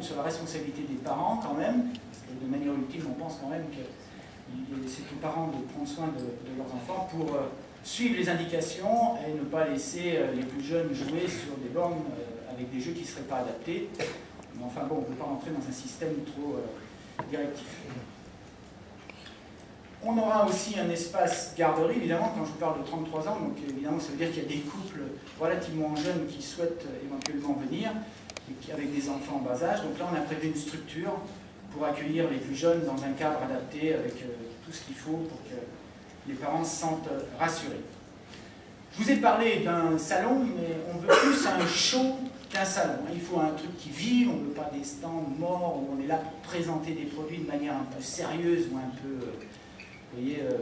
sur la responsabilité des parents quand même, parce que de manière ultime, on pense quand même que c'est aux parents de prendre soin de leurs enfants pour suivre les indications et ne pas laisser les plus jeunes jouer sur des bornes avec des jeux qui ne seraient pas adaptés. Mais enfin bon, on ne peut pas rentrer dans un système trop directif. On aura aussi un espace garderie, évidemment, quand je vous parle de 33 ans, donc évidemment ça veut dire qu'il y a des couples relativement jeunes qui souhaitent éventuellement venir, avec des enfants en bas âge. Donc là on a prévu une structure pour accueillir les plus jeunes dans un cadre adapté avec tout ce qu'il faut pour que les parents se sentent rassurés. Je vous ai parlé d'un salon, mais on veut plus un show qu'un salon. Il faut un truc qui vive, on ne veut pas des stands morts où on est là pour présenter des produits de manière un peu sérieuse ou un peu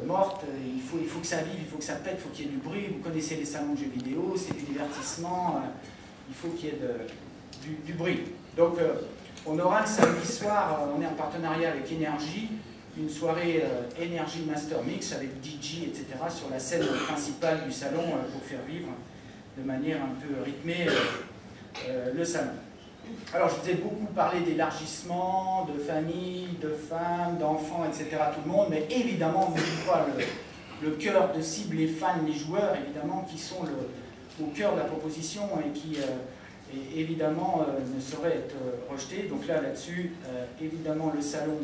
morte. Il faut que ça vive, il faut que ça pète, il faut qu'il y ait du bruit. Vous connaissez les salons de jeux vidéo, c'est du divertissement, il faut qu'il y ait du bruit. Donc on aura le samedi soir, on est en partenariat avec Énergie, une soirée Energy Master Mix avec DJ, etc. sur la scène principale du salon pour faire vivre de manière un peu rythmée le salon. Alors je vous ai beaucoup parlé d'élargissement, de famille, de femmes, d'enfants, etc. tout le monde, mais évidemment on n'oublie pas le cœur de cible, les fans, les joueurs, évidemment, qui sont au cœur de la proposition et qui évidemment ne sauraient être rejetés. Donc là-dessus, évidemment le salon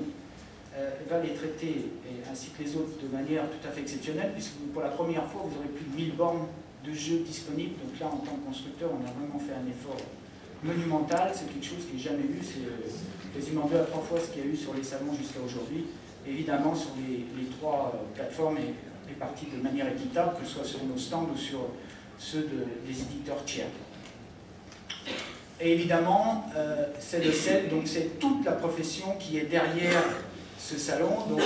va les traiter, ainsi que les autres, de manière tout à fait exceptionnelle, puisque pour la première fois, vous aurez plus de 1000 bornes de jeux disponibles. Donc là, en tant que constructeur, on a vraiment fait un effort monumental. C'est quelque chose qui n'est jamais vu. C'est quasiment 2 à 3 fois ce qu'il y a eu sur les salons jusqu'à aujourd'hui. Évidemment, sur les 3 plateformes et réparties de manière équitable, que ce soit sur nos stands ou sur ceux des éditeurs tiers. Et évidemment, c'est le sel, donc c'est toute la profession qui est derrière ce salon, donc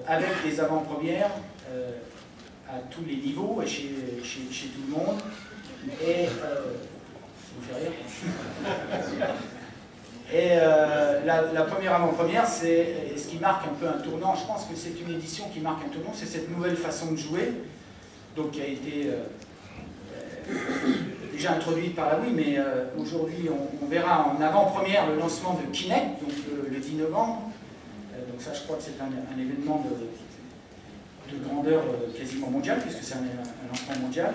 avec les avant-premières à tous les niveaux et chez tout le monde. Et ça vous fait rire. Et la première avant-première, c'est ce qui marque un peu un tournant. Je pense que c'est une édition qui marque un tournant, c'est cette nouvelle façon de jouer, donc qui a été déjà introduite par la Wii, mais aujourd'hui on verra en avant-première le lancement de Kinect, donc le 10 novembre. Donc ça, je crois que c'est un événement de grandeur quasiment mondiale, puisque c'est un lancement mondial.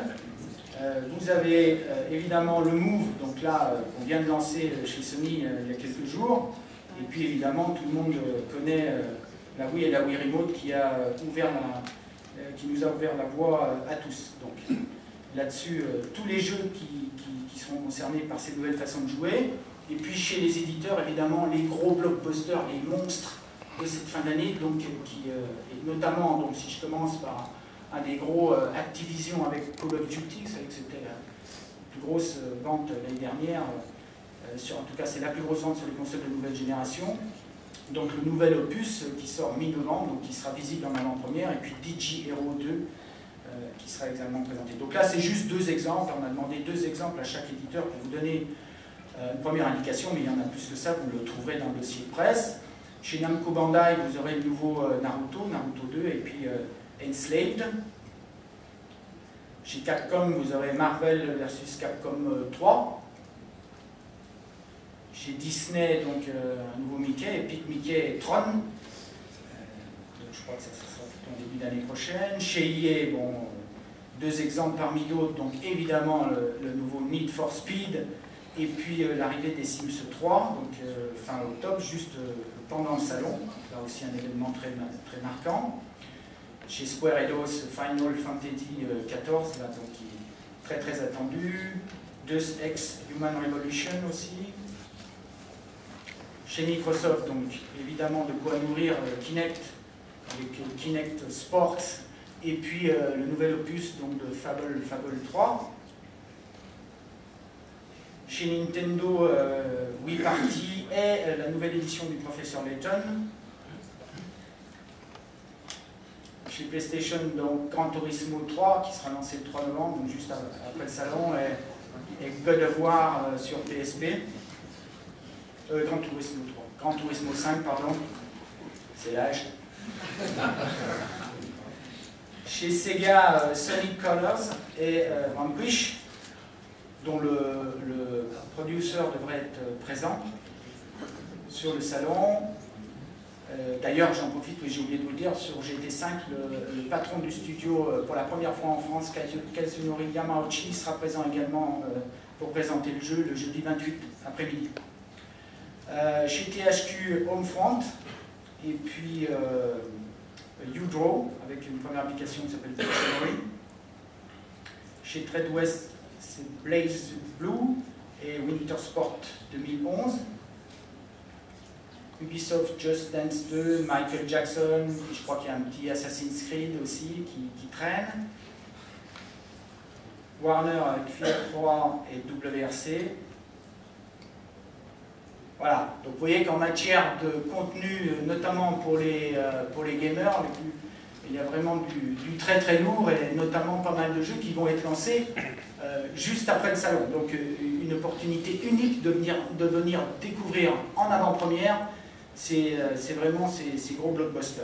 Vous avez évidemment le Move, donc là, qu'on vient de lancer chez Sony il y a quelques jours. Et puis évidemment, tout le monde connaît la Wii et la Wii Remote qui nous a ouvert la voie à tous. Donc là-dessus, tous les jeux qui seront concernés par ces nouvelles façons de jouer. Et puis chez les éditeurs, évidemment, les gros blockbusters, les monstres de cette fin d'année, donc et notamment, donc, si je commence par un des gros Activision avec Call of Duty, vous savez que c'était la plus grosse vente l'année dernière, en tout cas c'est la plus grosse vente sur les consoles de nouvelle génération. Donc le nouvel opus qui sort mi-novembre, donc qui sera visible en avant-première, et puis DJ Hero 2 qui sera également présenté. Donc là c'est juste 2 exemples, on a demandé 2 exemples à chaque éditeur pour vous donner une première indication, mais il y en a plus que ça, vous le trouverez dans le dossier de presse. Chez Namco Bandai, vous aurez le nouveau Naruto 2, et puis Enslaved. Chez Capcom, vous aurez Marvel versus Capcom 3. Chez Disney, donc un nouveau Mickey, Epic Mickey et Tron. Donc je crois que ça sera plutôt en début d'année prochaine. Chez EA, bon, 2 exemples parmi d'autres, donc évidemment le nouveau Need for Speed, et puis l'arrivée des Sims 3, donc fin octobre, juste pendant le salon. Là aussi un événement très marquant. Chez Square Enix, Final Fantasy XIV, là, donc, qui est très attendu. Deus Ex Human Revolution aussi. Chez Microsoft, donc évidemment de quoi nourrir Kinect, avec Kinect Sports, et puis le nouvel opus donc, de Fable 3. Chez Nintendo, Wii Party et la nouvelle édition du Professeur Layton. Chez PlayStation, donc Gran Turismo 3 qui sera lancé le 3 novembre, donc juste après le salon, et God of War sur PSP. Gran Turismo 3. Gran Turismo 5, pardon. C'est l'âge. Chez Sega, Sonic Colors et Vanquish, dont le producer devrait être présent. sur le salon. D'ailleurs, j'en profite, j'ai oublié de vous le dire, sur GT5, le patron du studio, pour la première fois en France, Kazunori Yamauchi, sera présent également pour présenter le jeu le jeudi 28 après-midi. Chez THQ Homefront, et puis UDraw, avec une première application qui s'appelle Dictionary. Chez Trade West, c'est Blaze Blue et Winter Sport 2011. Ubisoft Just Dance 2, Michael Jackson, je crois qu'il y a un petit Assassin's Creed aussi qui traîne. Warner avec Fear 3 et WRC. Voilà, donc vous voyez qu'en matière de contenu, notamment pour les gamers, il y a vraiment du très très lourd et notamment pas mal de jeux qui vont être lancés juste après le salon. Donc une opportunité unique de venir découvrir en avant-première c'est vraiment ces gros blockbusters.